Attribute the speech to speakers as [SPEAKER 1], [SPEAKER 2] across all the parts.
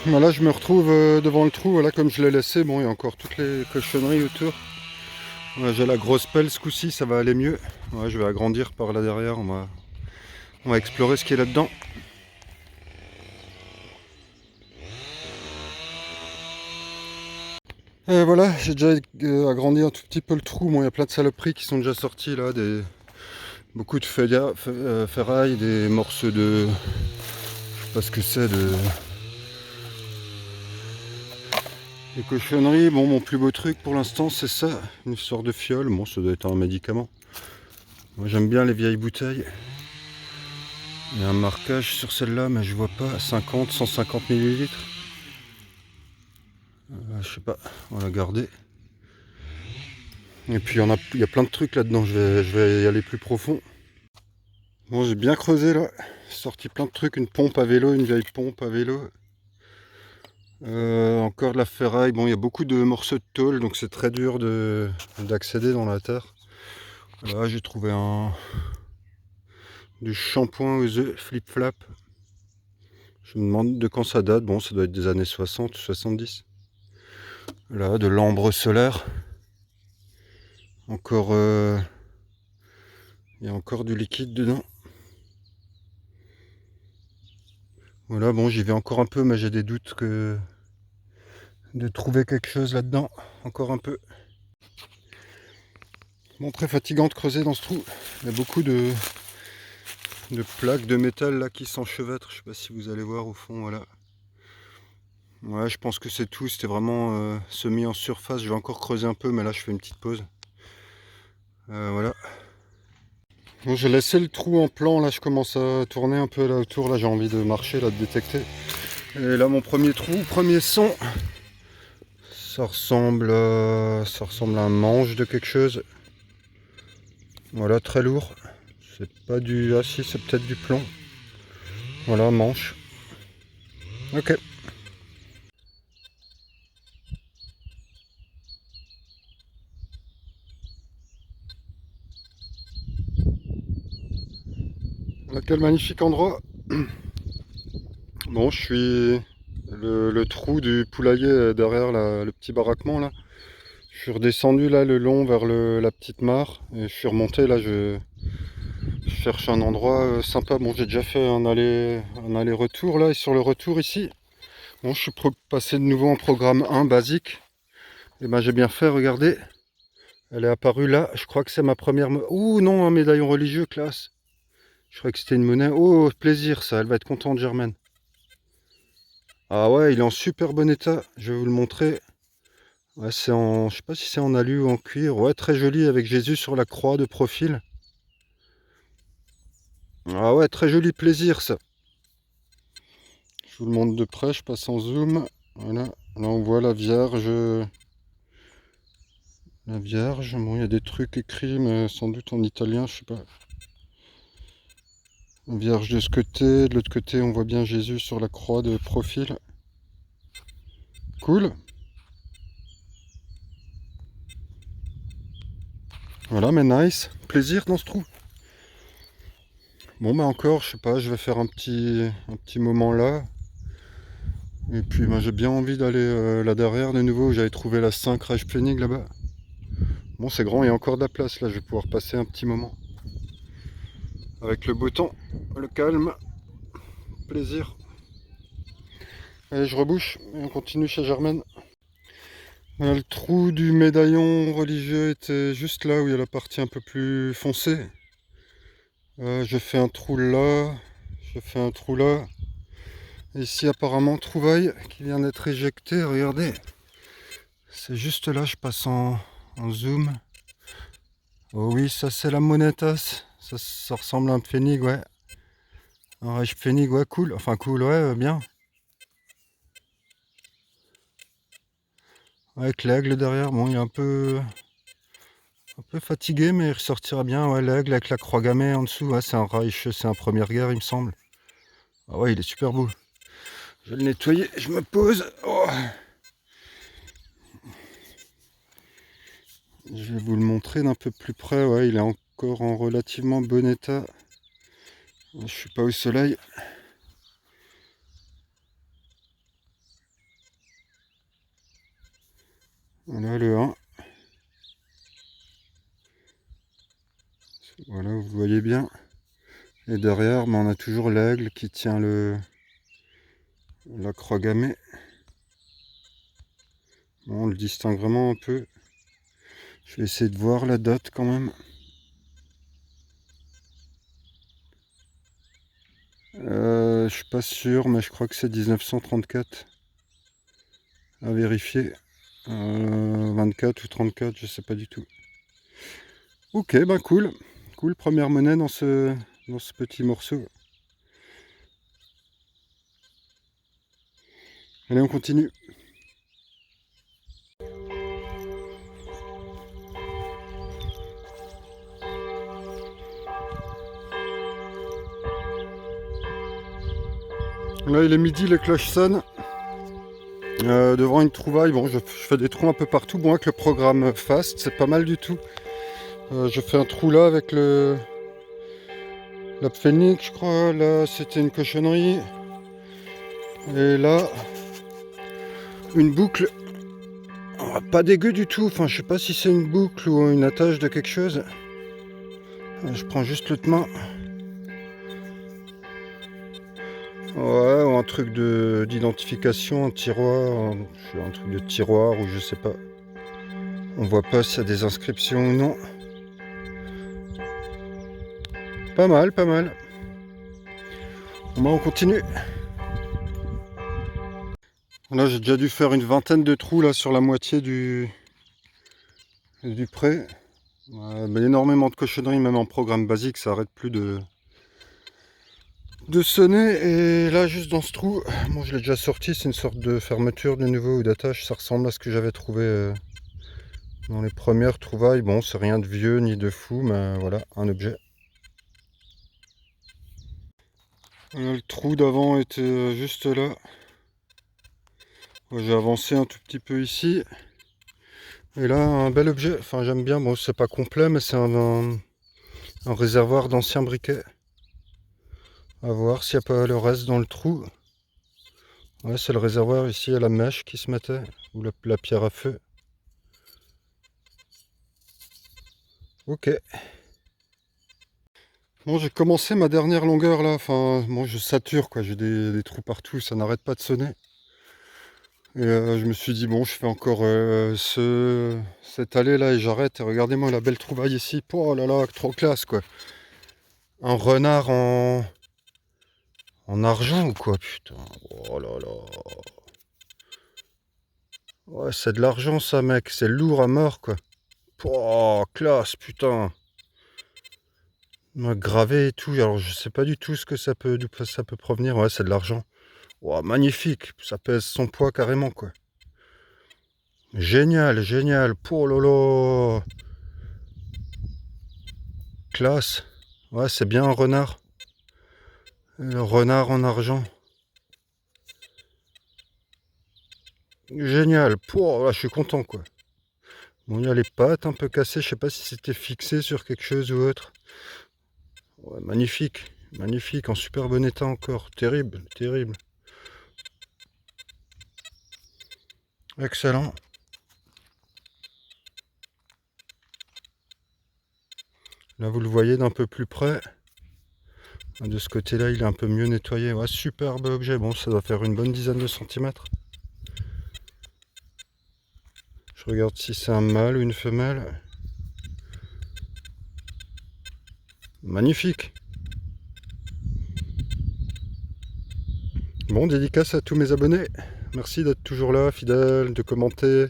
[SPEAKER 1] Voilà, je me retrouve devant le trou, voilà, comme je l'ai laissé. Bon, il y a encore toutes les cochonneries autour. Ouais, j'ai la grosse pelle ce coup-ci, ça va aller mieux. Ouais, je vais agrandir par là derrière, on va explorer ce qu'il y a là-dedans. Et voilà, j'ai déjà agrandi un tout petit peu le trou. Bon, il y a plein de saloperies qui sont déjà sorties là, beaucoup de ferraille, des morceaux de... Je sais pas ce que c'est, des cochonneries. Bon, mon plus beau truc pour l'instant, c'est ça, une sorte de fiole. Bon, ça doit être un médicament. Moi, j'aime bien les vieilles bouteilles. Il y a un marquage sur celle-là, mais je vois pas. 50, 150 millilitres. Je sais pas, on va la garder. Et puis il y a plein de trucs là-dedans, je vais y aller plus profond. Bon, j'ai bien creusé là. Sorti plein de trucs, une pompe à vélo, une vieille pompe à vélo. Encore de la ferraille. Bon, il y a beaucoup de morceaux de tôle, donc c'est très dur d'accéder dans la terre. Là, j'ai trouvé du shampoing aux œufs flip-flap. Je me demande de quand ça date. Bon, ça doit être des années 60 ou 70. Là, de l'ambre solaire. Encore, il y a encore du liquide dedans. Voilà, bon, j'y vais encore un peu, mais j'ai des doutes de trouver quelque chose là-dedans. Encore un peu. Bon, très fatigant de creuser dans ce trou. Il y a beaucoup de plaques de métal là qui s'enchevêtrent. Je sais pas si vous allez voir au fond, voilà. Ouais, je pense que c'est tout. C'était vraiment semi en surface. Je vais encore creuser un peu, mais là je fais une petite pause. Voilà. Bon, j'ai laissé le trou en plan. Là, je commence à tourner un peu là autour. Là, j'ai envie de marcher, là, de détecter. Et là, mon premier trou, premier son. Ça ressemble à un manche de quelque chose. Voilà, très lourd. C'est pas du... Ah si, c'est peut-être du plomb. Voilà, manche. Ok. Quel magnifique endroit. Bon, je suis le trou du poulailler derrière le petit baraquement là. Je suis redescendu là le long vers la petite mare et je suis remonté là. Je cherche un endroit sympa. Bon, j'ai déjà fait un aller-retour là et sur le retour ici. Bon, je suis passé de nouveau en programme 1 basique. Et ben j'ai bien fait. Regardez, elle est apparue là. Je crois que c'est ma première. Ouh non, un médaillon religieux, classe. Je croyais que c'était une monnaie. Oh, plaisir ça. Elle va être contente, Germaine. Ah ouais, il est en super bon état. Je vais vous le montrer. Ouais, je sais pas si c'est en alu ou en cuir. Ouais, très joli avec Jésus sur la croix de profil. Ah ouais, très joli, plaisir ça. Je vous le montre de près, je passe en zoom. Voilà, là on voit la Vierge. La Vierge, bon, il y a des trucs écrits, mais sans doute en italien, je sais pas. La Vierge de ce côté, de l'autre côté, on voit bien Jésus sur la croix de profil. Cool. Voilà, mais nice. Plaisir dans ce trou. Bon, bah encore, je sais pas, je vais faire un petit moment là. Et puis, bah, j'ai bien envie d'aller là derrière de nouveau où j'avais trouvé la 5 Rage Pfennig là-bas. Bon, c'est grand, il y a encore de la place là, je vais pouvoir passer un petit moment. Avec le beau temps, le calme, plaisir. Allez, je rebouche et on continue chez Germaine. Le trou du médaillon religieux était juste là où il y a la partie un peu plus foncée. Je fais un trou là, je fais un trou là. Et ici apparemment trouvaille qui vient d'être éjectée, regardez. C'est juste là, je passe en zoom. Oh oui, ça c'est la monétasse. Ça ressemble à un pfennig, ouais. Un Reich Pfennig, ouais, cool. Enfin cool, ouais, bien. Avec l'aigle derrière, bon, il est un peu fatigué, mais il ressortira bien. Ouais, l'aigle avec la croix gammée en dessous. Ouais, c'est un Reich, c'est un Première Guerre, il me semble. Ah ouais, il est super beau. Je vais le nettoyer, je me pose. Oh. Je vais vous le montrer d'un peu plus près. Ouais, il est encore en relativement bon état. Je suis pas au soleil. Voilà le 1. Voilà, vous voyez bien. Et derrière, on a toujours l'aigle qui tient la croix gammée. Bon, on le distingue vraiment un peu. Je vais essayer de voir la date quand même. Je suis pas sûr, mais je crois que c'est 1934. À vérifier. 24 ou 34, je sais pas du tout. Ok, ben cool. Cool, première monnaie dans ce petit morceau. Allez, on continue. Là, il est midi, les cloches sonnent. Devant une trouvaille, bon, je fais des trous un peu partout. Bon, avec le programme Fast, c'est pas mal du tout. Je fais un trou là avec la Pfennig, je crois. Là, c'était une cochonnerie. Et là, une boucle. Pas dégueu du tout. Enfin, je sais pas si c'est une boucle ou une attache de quelque chose. Je prends juste l'autre main. Ouais, ou un truc d'identification, un tiroir, un truc de tiroir ou je sais pas. On voit pas s'il y a des inscriptions ou non. Pas mal, pas mal. Bon, on continue. Là, j'ai déjà dû faire une vingtaine de trous là sur la moitié du pré. Mais énormément de cochonneries, même en programme basique, ça arrête plus de sonner. Et là, juste dans ce trou, bon, je l'ai déjà sorti, c'est une sorte de fermeture de nouveau ou d'attache. Ça ressemble à ce que j'avais trouvé dans les premières trouvailles. Bon, c'est rien de vieux ni de fou, mais voilà, un objet. Le trou d'avant était juste là. J'ai avancé un tout petit peu ici. Et là, un bel objet. Enfin, j'aime bien. Bon, c'est pas complet, mais c'est un réservoir d'anciens briquets. À voir s'il n'y a pas le reste dans le trou. Ouais, c'est le réservoir ici à la mèche qui se mettait. Ou la pierre à feu. Ok. Bon, j'ai commencé ma dernière longueur là. Enfin, bon, je sature quoi. J'ai des trous partout. Ça n'arrête pas de sonner. Et je me suis dit, bon, je fais encore cette allée là et j'arrête. Et regardez-moi la belle trouvaille ici. Oh là là, trop classe quoi. Un renard en argent ou quoi, putain. Oh là là. Ouais, c'est de l'argent ça, mec. C'est lourd à mort quoi. Oh, classe, putain. Gravé et tout. Alors, je sais pas du tout ce que d'où ça peut provenir. Ouais, c'est de l'argent. Oh, magnifique. Ça pèse son poids carrément quoi. Génial, génial. Oh là là. Classe. Ouais, c'est bien un renard. Le renard en argent. Génial. Pouah, là, je suis content quoi. Bon, il y a les pattes un peu cassées. Je sais pas si c'était fixé sur quelque chose ou autre. Ouais, magnifique. Magnifique. En super bon état encore. Terrible. Terrible. Excellent. Là, vous le voyez d'un peu plus près. De ce côté-là, il est un peu mieux nettoyé. Ouais, superbe objet. Bon, ça doit faire une bonne dizaine de centimètres. Je regarde si c'est un mâle ou une femelle. Magnifique. Bon, dédicace à tous mes abonnés. Merci d'être toujours là, fidèles, de commenter.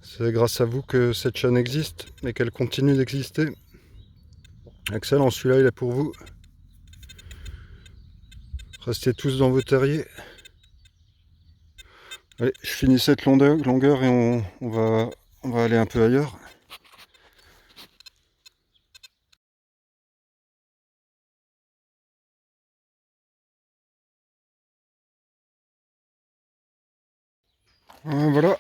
[SPEAKER 1] C'est grâce à vous que cette chaîne existe et qu'elle continue d'exister. Excellent, celui-là il est pour vous. Restez tous dans vos terriers. Allez, je finis cette longueur et on va aller un peu ailleurs. Voilà.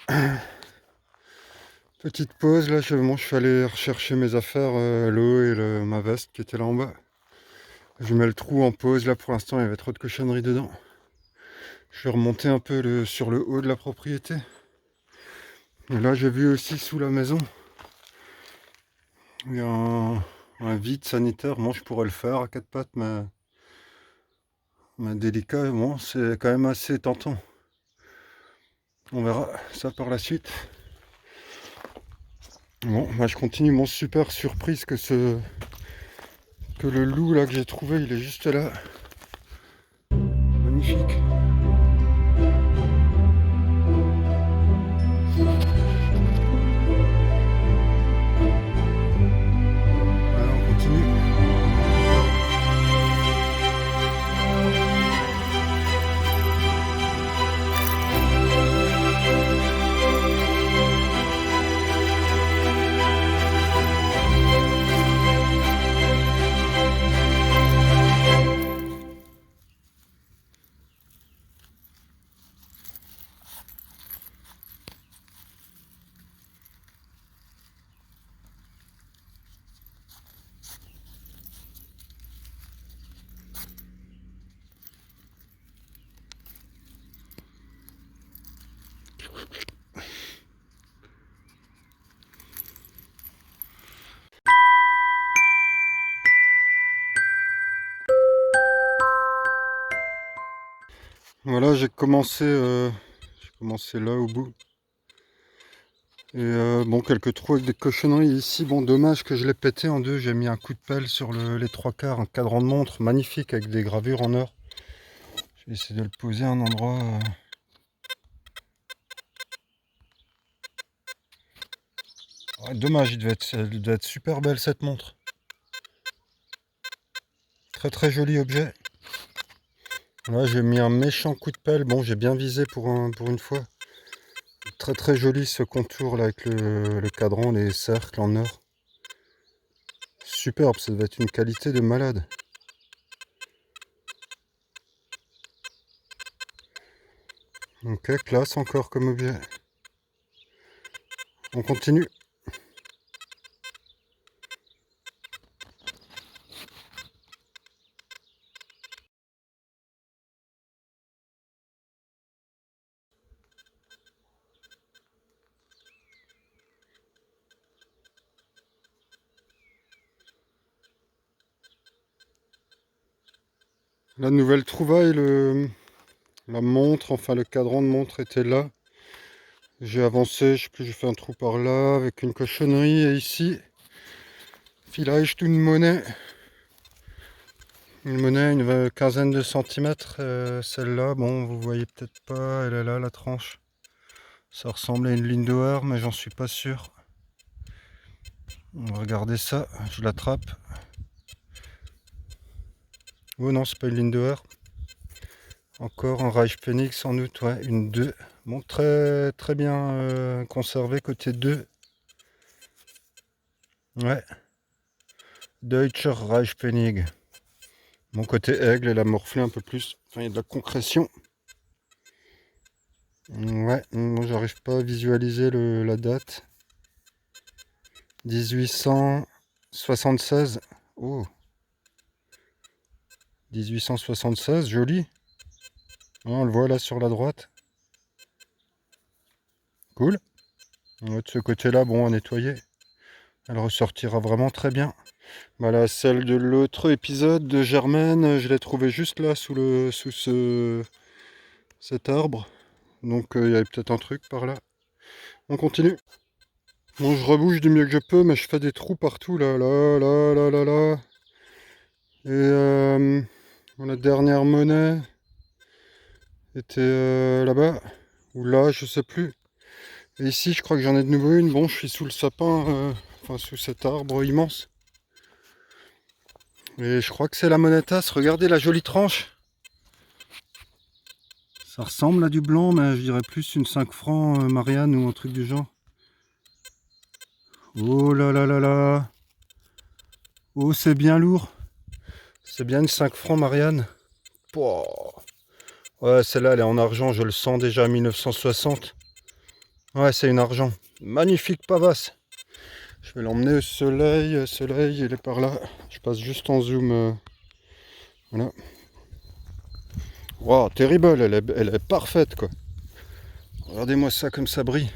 [SPEAKER 1] Petite pause, là je suis allé rechercher mes affaires, l'eau et ma veste qui était là en bas. Je mets le trou en pause, là pour l'instant il y avait trop de cochonneries dedans. Je vais remonter un peu sur le haut de la propriété. Et là j'ai vu aussi sous la maison, il y a un vide sanitaire. Bon, je pourrais le faire à quatre pattes, mais délicat, bon, c'est quand même assez tentant. On verra ça par la suite. Bon, moi je continue mon super surprise que le loup là que j'ai trouvé, il est juste là. Magnifique. Voilà, on continue. Voilà, j'ai commencé là au bout. Et bon, quelques trous avec des cochonneries ici. Bon, dommage que je l'ai pété en deux. J'ai mis un coup de pelle sur les trois quarts, un cadran de montre magnifique avec des gravures en or. Je vais essayer de le poser à un endroit. Ouais, dommage, elle devait être super belle cette montre. Très très joli objet. Là, j'ai mis un méchant coup de pelle. Bon, j'ai bien visé pour une fois. Très très joli ce contour là avec le cadran, les cercles en or. Superbe, ça devait être une qualité de malade. Ok, classe encore comme objet. On continue. La nouvelle trouvaille, la montre, enfin le cadran de montre était là. J'ai avancé, je sais plus, j'ai fait un trou par là avec une cochonnerie. Et ici, filage d'une monnaie. Une monnaie, une quinzaine de centimètres. Celle-là, bon, vous voyez peut-être pas, elle est là, la tranche. Ça ressemble à une Lindauer, mais j'en suis pas sûr. On va regarder ça, je l'attrape. Oh non, c'est pas une Lindauer. Encore un Reich Phoenix sans doute, ouais, une 2. Bon, très très bien conservé côté 2. Ouais. Deutscher Reich Phoenix. Mon côté aigle, elle a morflé un peu plus. Enfin, il y a de la concrétion. Ouais, moi j'arrive pas à visualiser la date. 1876. Oh. 1876, joli. On le voit là sur la droite. Cool. Ouais, de ce côté-là, bon, à nettoyer. Elle ressortira vraiment très bien. Voilà, celle de l'autre épisode de Germaine, je l'ai trouvée juste là sous cet arbre. Donc il y avait peut-être un truc par là. On continue. Bon, je rebouche du mieux que je peux, mais je fais des trous partout là, là, là, là, là, là. Et la dernière monnaie était là-bas, ou là, je sais plus. Et ici, je crois que j'en ai de nouveau une. Bon, je suis sous le sapin, enfin sous cet arbre immense. Et je crois que c'est la monnaie tasse. Regardez la jolie tranche. Ça ressemble à du blanc, mais je dirais plus une 5 francs Marianne ou un truc du genre. Oh là là là là. Oh, c'est bien lourd. C'est bien une 5 francs Marianne. Pouah. Ouais, celle-là, elle est en argent. Je le sens déjà, 1960. Ouais, c'est une argent. Magnifique pavasse. Je vais l'emmener au soleil. Soleil, il est par là. Je passe juste en zoom. Voilà. Wow, terrible. Elle est parfaite, quoi. Regardez-moi ça comme ça brille.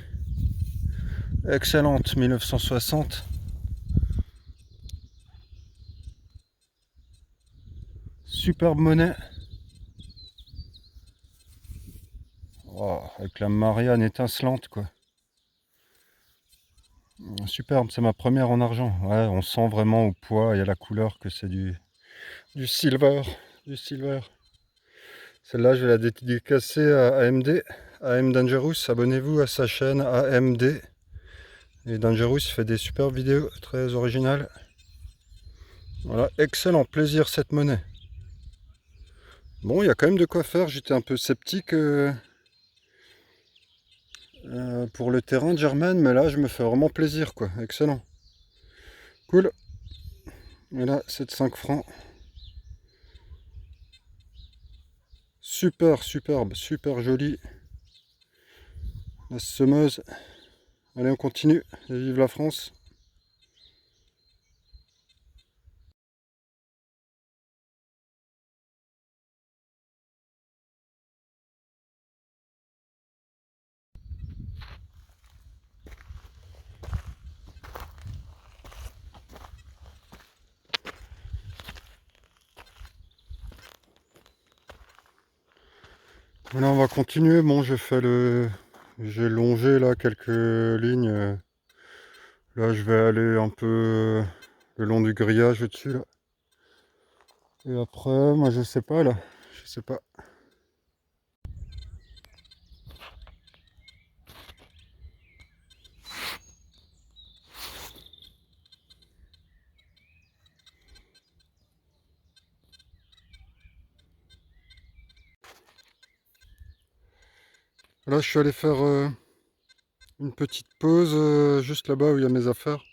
[SPEAKER 1] Excellente 1960. Superbe monnaie. Oh, avec la Marianne étincelante quoi. Superbe, c'est ma première en argent. Ouais, on sent vraiment au poids et à la couleur que c'est du silver. Du silver. Celle-là, je vais la dédicacer à AMD. AM Dangerous, abonnez-vous à sa chaîne AMD. Et Dangerous fait des super vidéos très originales. Voilà, excellent plaisir cette monnaie. Bon, il y a quand même de quoi faire. J'étais un peu sceptique pour le terrain de Germaine, mais là, je me fais vraiment plaisir, quoi. Excellent. Cool. Et là, c'est de 5 francs. Super, superbe, super joli. La semeuse. Allez, on continue. Et vive la France. Voilà, on va continuer. Bon, j'ai longé là quelques lignes. Là, je vais aller un peu le long du grillage au-dessus là. Et après, moi, je sais pas là. Je sais pas. Là, je suis allé faire une petite pause juste là-bas où il y a mes affaires.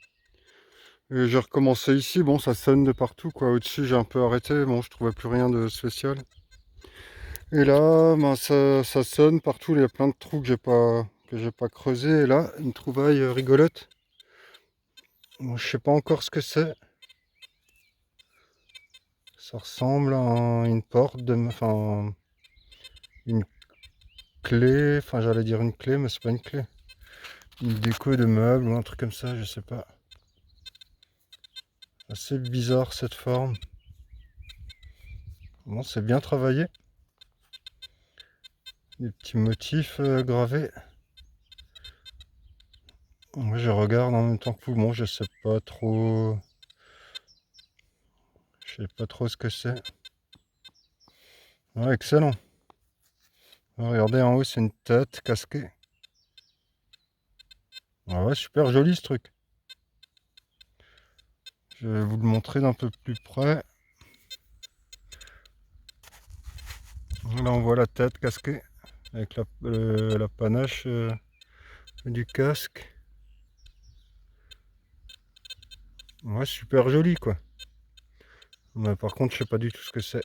[SPEAKER 1] Et j'ai recommencé ici. Bon, ça sonne de partout quoi. Au-dessus, j'ai un peu arrêté. Bon, je trouvais plus rien de spécial. Et là, ben, ça sonne partout. Il y a plein de trous que j'ai pas creusé. Et là, une trouvaille rigolote. Bon, je sais pas encore ce que c'est. Ça ressemble à une porte enfin, une clé. Enfin, j'allais dire une clé, mais c'est pas une clé. Une déco de meubles ou un truc comme ça, je sais pas. Assez bizarre cette forme. Bon, c'est bien travaillé. Des petits motifs gravés. Moi, je regarde en même temps que vous. Bon, je sais pas trop. Je sais pas trop ce que c'est. Ouais, excellent. Regardez en haut, c'est une tête casquée. Ah ouais, super joli ce truc. Je vais vous le montrer d'un peu plus près. Là, on voit la tête casquée avec la panache du casque. Ouais, super joli quoi. Mais par contre, je sais pas du tout ce que c'est.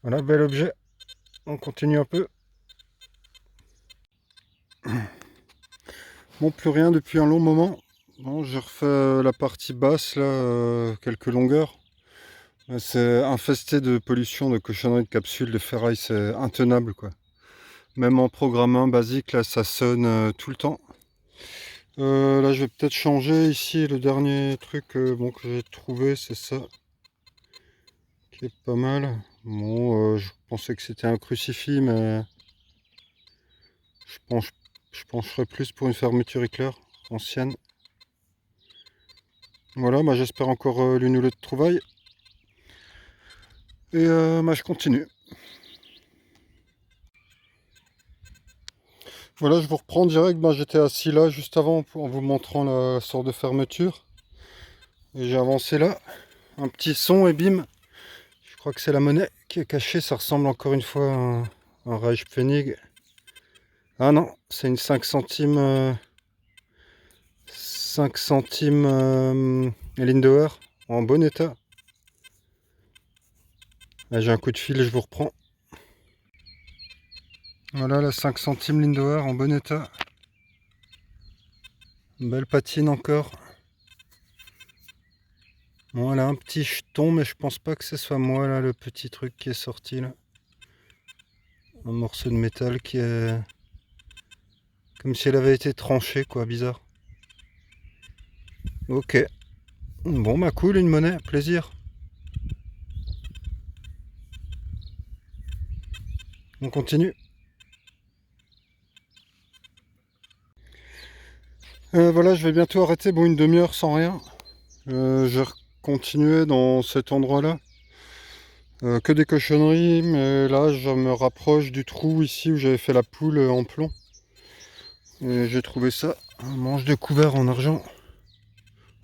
[SPEAKER 1] Voilà, bel objet. On continue un peu. Bon, plus rien depuis un long moment. Bon, j'ai refait la partie basse, là, quelques longueurs. C'est infesté de pollution, de cochonneries, de capsules, de ferraille, c'est intenable, quoi. Même en programmant basique, là, ça sonne tout le temps. Là, je vais peut-être changer ici. Le dernier truc bon, que j'ai trouvé, c'est ça. Qui est pas mal. Bon, je pensais que c'était un crucifix, mais je pense, je pencherais plus pour une fermeture éclair ancienne. Voilà, bah, j'espère encore l'une ou l'autre trouvaille. Et bah, je continue. Voilà, je vous reprends direct. Bah, j'étais assis là juste avant en vous montrant la sorte de fermeture. Et j'ai avancé là. Un petit son et bim. Je crois que c'est la monnaie qui est cachée. Ça ressemble encore une fois à un Reichspfennig. Ah non, c'est une 5 centimes. 5 centimes Lindauer en bon état. Là, j'ai un coup de fil, je vous reprends. Voilà la 5 centimes Lindauer en bon état. Une belle patine encore. Bon, elle a un petit jeton, mais je pense pas que ce soit moi là le petit truc qui est sorti là. Un morceau de métal qui est comme si elle avait été tranchée, quoi, bizarre. Ok. Bon bah cool, une monnaie, plaisir. On continue. Voilà, je vais bientôt arrêter, bon, une demi-heure sans rien. Je vais continuer dans cet endroit-là. Que des cochonneries, mais là je me rapproche du trou ici où j'avais fait la poule en plomb. Et j'ai trouvé ça, un manche de couvert en argent.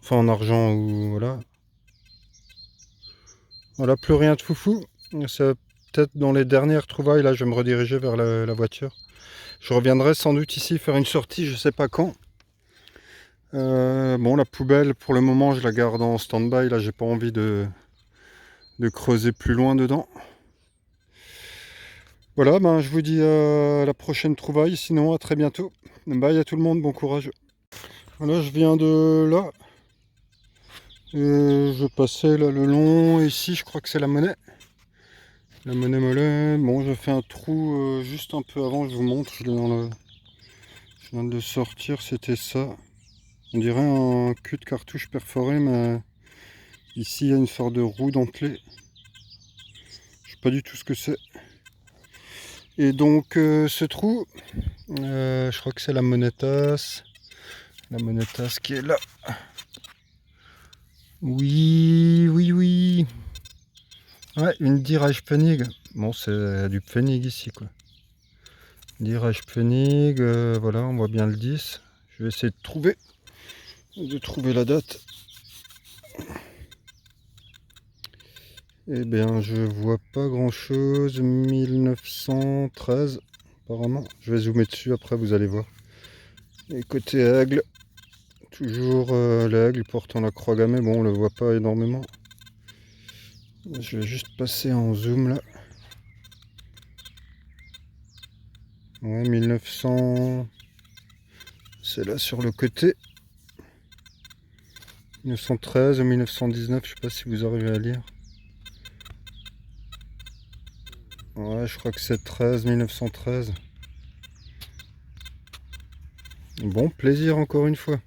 [SPEAKER 1] Enfin en argent ou voilà. Voilà, plus rien de foufou. C'est peut-être dans les dernières trouvailles, là je vais me rediriger vers la voiture. Je reviendrai sans doute ici faire une sortie, je sais pas quand. Bon, la poubelle pour le moment je la garde en stand-by, là j'ai pas envie de creuser plus loin dedans. Voilà, ben, je vous dis à la prochaine trouvaille, sinon à très bientôt. Bye à tout le monde, bon courage. Voilà, je viens de là. Je passais là le long, ici je crois que c'est la monnaie. La monnaie mollet. Bon, je fais un trou juste un peu avant, je vous montre. Je viens de le sortir, c'était ça. On dirait un cul de cartouche perforé, mais ici il y a une sorte de roue dentelée. Je sais pas du tout ce que c'est. Et donc ce trou, je crois que c'est la monétasse. La monétasse qui est là. Oui, oui, oui. Ouais, une Dirage-Pfennig. Bon, c'est du Pfennig ici, quoi. Dirage-Pfennig, voilà, on voit bien le 10. Je vais essayer de trouver la date. Eh bien, je vois pas grand-chose. 1913, apparemment. Je vais zoomer dessus, après vous allez voir. Et côté aigle, toujours l'aigle portant la croix gammée. Bon, on le voit pas énormément. Je vais juste passer en zoom là. Ouais, 1900. C'est là sur le côté. 1913 ou 1919, je sais pas si vous arrivez à lire. Ouais, je crois que c'est 1913. Bon, plaisir encore une fois.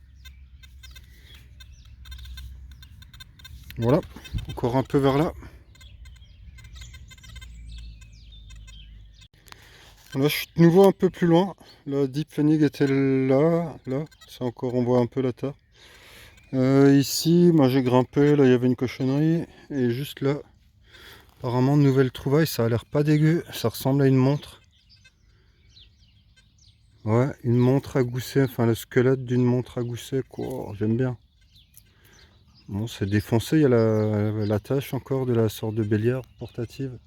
[SPEAKER 1] Voilà, encore un peu vers là. Là, je suis de nouveau un peu plus loin. La Deep Pfennig était là. C'est encore, on voit un peu la terre. Ici, moi j'ai grimpé, là il y avait une cochonnerie. Et juste là, apparemment, de nouvelles trouvailles, ça a l'air pas dégueu. Ça ressemble à une montre. Ouais, une montre à gousset, enfin le squelette d'une montre à gousset, quoi, j'aime bien. Bon, c'est défoncé, il y a la tache encore de la sorte de bélière portative.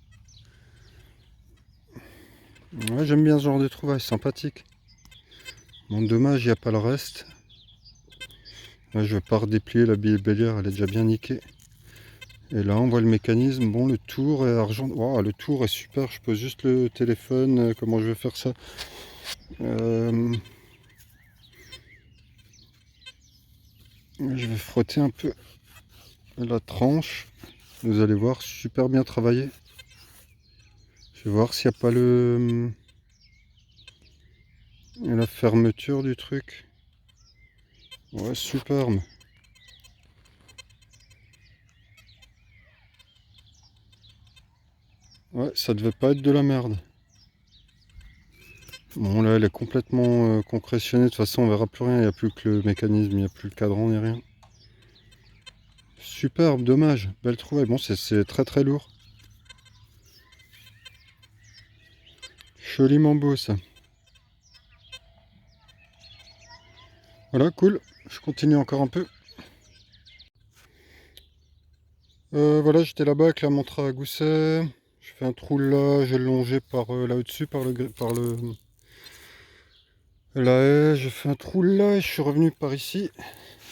[SPEAKER 1] Ouais, j'aime bien ce genre de trouvailles, sympathique. Bon, dommage, il n'y a pas le reste. Là, je vais pas redéplier la bélière, elle est déjà bien niquée. Et là, on voit le mécanisme. Bon, le tour est argent. Wow, le tour est super, je pose juste le téléphone. Comment je vais faire ça? Je vais frotter un peu la tranche. Vous allez voir, super bien travaillé. Je vais voir s'il n'y a pas la fermeture du truc. Ouais, superbe. Ouais, ça devait pas être de la merde. Bon, là, elle est complètement concrétionnée. De toute façon, on verra plus rien. Il n'y a plus que le mécanisme, il n'y a plus le cadran ni rien. Superbe, dommage. Belle trouvaille. Bon, c'est très très lourd. Joliment beau, ça. Voilà, cool. Je continue encore un peu. Voilà, j'étais là-bas avec la montre à gousset. Je fais un trou là, j'ai longé par là au-dessus, par la haie. J'ai fait un trou là et je suis revenu par ici.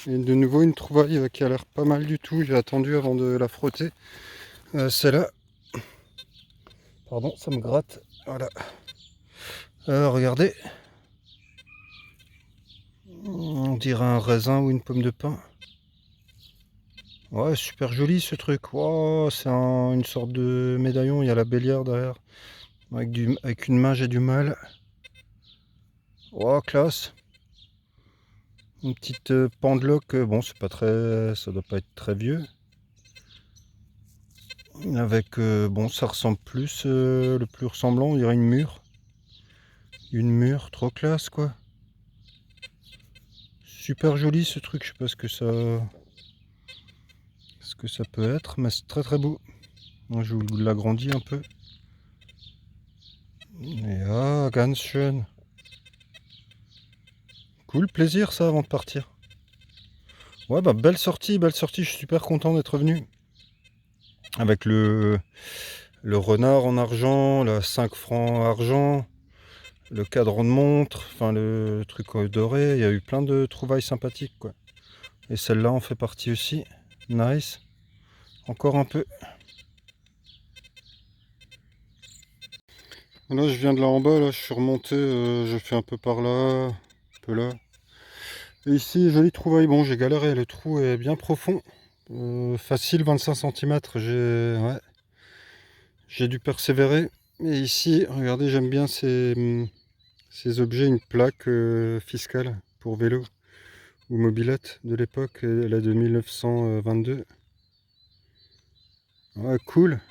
[SPEAKER 1] Et de nouveau une trouvaille qui a l'air pas mal du tout. J'ai attendu avant de la frotter. C'est là. Pardon, ça me gratte. Voilà. Regardez. On dirait un raisin ou une pomme de pin. Ouais, super joli ce truc. Wow, c'est une sorte de médaillon. Il y a la bélière derrière. Avec une main, j'ai du mal. Oh, classe. Une petite pendeloque. Bon, c'est pas très... Ça doit pas être très vieux. Avec... bon, ça ressemble plus... le plus ressemblant, on dirait une mûre. Une mûre, trop classe, quoi. Super joli, ce truc. Je sais pas ce que ça... Ce que ça peut être, mais c'est très très beau. Moi, je vous l'agrandis un peu. Et ah, ganz schön. Cool, plaisir ça avant de partir. Ouais, bah belle sortie, je suis super content d'être venu. Avec le renard en argent, la 5 francs argent, le cadran de montre, enfin le truc doré, il y a eu plein de trouvailles sympathiques quoi. Et celle-là en fait partie aussi. Nice. Encore un peu. Là je viens de là en bas, là je suis remonté, je fais un peu par là, un peu là. Et ici, jolie trouvaille, bon j'ai galéré, le trou est bien profond. Facile 25 cm, j'ai dû persévérer. Et ici, regardez, j'aime bien ces objets, une plaque fiscale pour vélo ou mobilette de l'époque, elle est de 1922. Ouais, cool.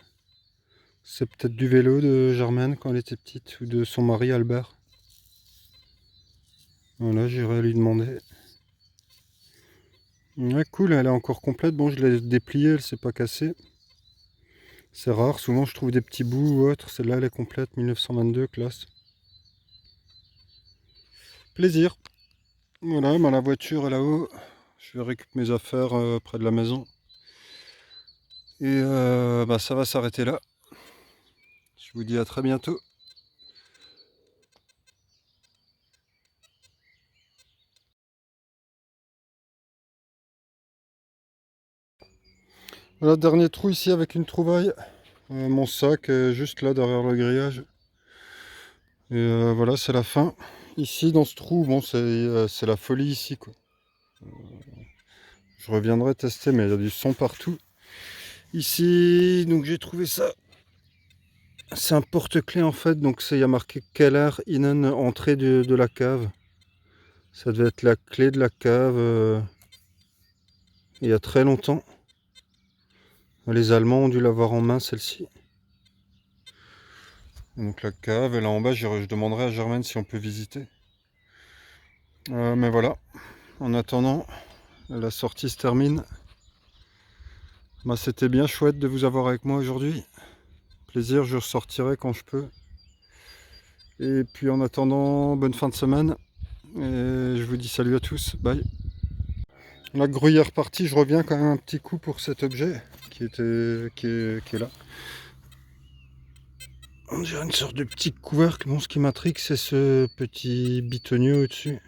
[SPEAKER 1] C'est peut-être du vélo de Germaine quand elle était petite ou de son mari Albert. Voilà, j'irai lui demander. Ouais, cool, elle est encore complète. Bon, je l'ai dépliée, elle s'est pas cassée. C'est rare, souvent je trouve des petits bouts ou autre. Celle-là, elle est complète, 1922, classe. Plaisir. Voilà, bah, la voiture est là-haut. Je vais récupérer mes affaires près de la maison. Et bah, ça va s'arrêter là. Je vous dis à très bientôt. Voilà, dernier trou ici avec une trouvaille. Mon sac est juste là derrière le grillage. Et voilà, c'est la fin. Ici, dans ce trou, bon, c'est la folie ici, quoi. Je reviendrai tester, mais il y a du son partout. Ici, donc j'ai trouvé ça. C'est un porte-clés en fait, donc il y a marqué Keller Innen, entrée de la cave. Ça devait être la clé de la cave il y a très longtemps. Les Allemands ont dû l'avoir en main, celle-ci. Donc la cave, et là en bas, je demanderai à Germaine si on peut visiter. Mais voilà, en attendant, la sortie se termine. Bah, c'était bien chouette de vous avoir avec moi aujourd'hui. Plaisir, je ressortirai quand je peux. Et puis en attendant, bonne fin de semaine. Et je vous dis salut à tous, bye. La gruyère partie, je reviens quand même un petit coup pour cet objet qui est là. On dirait une sorte de petit couvercle. Bon, ce qui m'intrigue, c'est ce petit bitonio au-dessus.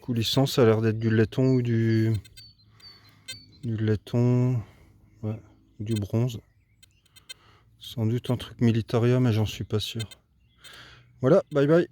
[SPEAKER 1] Coulissant, ça a l'air d'être du laiton ou du laiton, ouais, du bronze. Sans doute un truc militaria, mais j'en suis pas sûr. Voilà, bye bye.